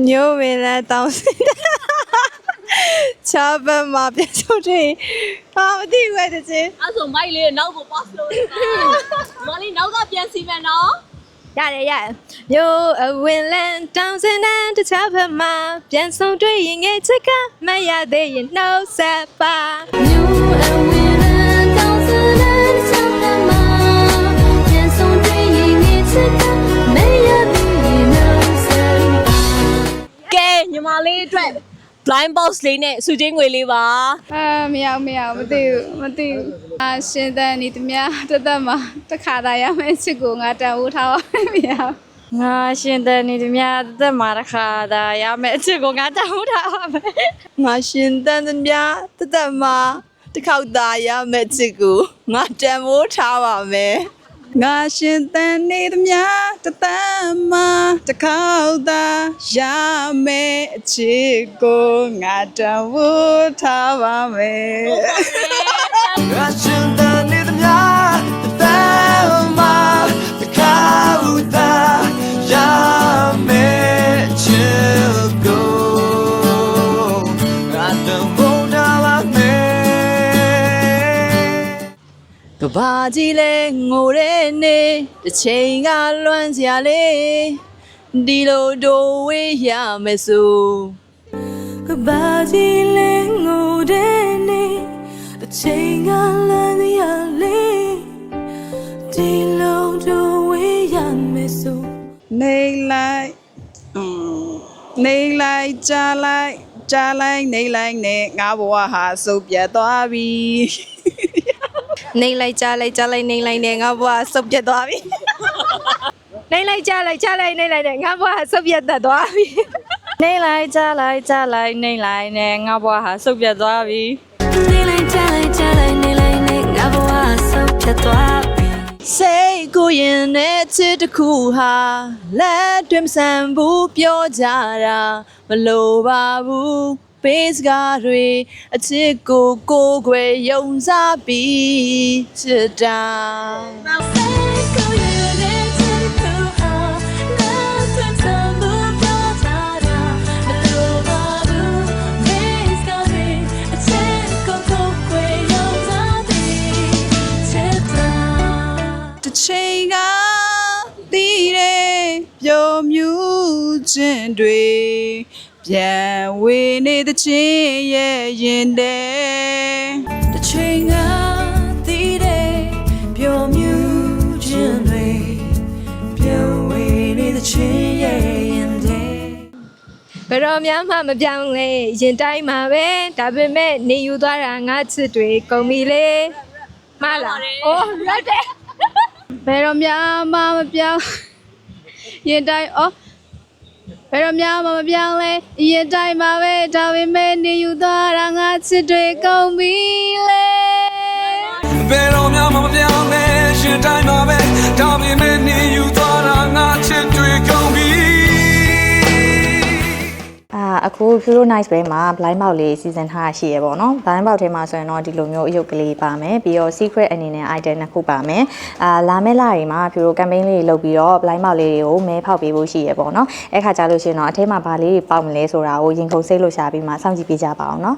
牛未来当时桥本嘛，别就这，啊，我第一块的这，အဲ့ဆိုမိုက်လေးနောက်ကို post လုပ်နေတာမလေးနောက်ကပြန်စီမယ်နော်ရတယ်牛未来当时呢，这桥本嘛，变送对应的这个，没要得人 no 啥吧。ကဲညီမလေးအတွက် blind box လေးနဲ့စုချင်းငွေလေးပါ မရမသိဘူးရှင်တန်နေတမတသက်မှာတခါသာရမယ်ချစ်ကိုငါတန်ဖိုးထားပါမရငါရှင်တဲ့နေတည်းများသက်မှာတစ်ခါဒါရမယ်အချစ်ကိုငါတောင်းထားပါမယ်ငါရှင်တဲ့နေများသက်မှာတစ်ခေါက်သာရမယ်အချစ်ကိုငါတန်ဖိုးထားပါမယ်ငါရှင်တဲ့နေတည်းများသက်မှာတစ်ခေါက်သာရမယ်အချစ်ကိုငါတန်ဖိုးထားပါမယ်ငါရှင်တဲ့နေတည်းများသက်မှာတစ်ခေါက်သာကဘာကြီးလဲငိုတဲ့နေတစ်ချိန်ကလွမ်းစရာလေးဒီလိုတို့ဝေးရမယ်ဆိုကဘာကြီးလဲငိုတဲ့နေတစ်ချိန်ကလွမ်းစရာလေးဒီလိုတို့ဝေးရမယ်ဆိုနေလိုက်ကြားလိုက်နေလိုက်နဲ့ငါဘဝဟာစုပ်ပြတ်သွားပြီနေလိုက်ကြားလိုက်နေလိုက်နဲ့ငါဘဝစုပ်ပြတ်သွားပြီနေလိုက်ကြားလိုက်နေလိုက်နဲ့ငါဘဝစုပ်ပြတ်သွားပြီနေလိုက်ကြားလိုက်နေလိုက်နဲ့ငါဘဝဟာစုပ်ပြတ်သွားပြီနေလိုက်ကြားလိုက်နေလိုက်နဲ့ငါဘဝစုပ်ပြတ်သွားပြီစိတ်ကိုရင်နဲ့ချစ်တစ်ခုဟာလက်တွင်မဆန်ဘူးပြောကြတာမလိုပါဘူးပေးစကားတွေအချစ်ကိုကိုယ်ွယ်ယုံစားပြီးချစ်တာတစ်ချိန်ကတည်တယ်ပျော်မြူးခြင်းတွေပြန်ဝေးနေတဲ့ချင်းရဲ့ရင်တဲ့တစ်ချိန်ကတည်တယ်ပျော်မြူးခြင်းတွေပြန်ဝေးနေတဲ့ချင်းရဲ့ရင်တဲ့ဘယ်တော့မှမပြောင်းလဲရင်တိုင်းမှာပဲဒါပေမဲ့နေယူသွားတာငါချစ်တွေကုန်ပြီလေမလားအိုးရက်တယ်ဘယ်တော့မှမပြောင်းရင်တိုင်းဘယ်တော့မှမပြောင်းလဲရင်တိုင်းမှာပဲဒါပေမဲ့နေယူသွားတာငါချစ်တွေကုန်ပြီလေဘယ်တော့မှမပြောင်းလဲရင်တိုင်းမှာပဲဒါပေမဲ့နေယူသွားတာငါချစ်တွေကုန်ပြီအခုဖြူရို nice ပဲမှာ blind box လေးစီစဉ်ထားရှိရပေါ့နော် blind box ထဲမှာဆိုရင်တော့ဒီလိုမျိုးအယုတ်ကလေးပါမယ်ပြီးတော့ secret အနေနဲ့ item နှစ်ခုပါမယ်လာမယ့်လတွေမှာဖြူရို campaign လေးလုပ်ပြီးတော့ blind box လေးတွေကိုမဲဖောက်ပေးဖို့ရှိရပေါ့နော်အဲ့ခါကြလို့ရှိရင်တော့အထဲမှာဘာလေးတွေပေါက်မလဲဆိုတာကိုရင်ခုန်စိတ်လို့ရှာပြီးမှစောင့်ကြည့်ပေးကြပါအောင်နော်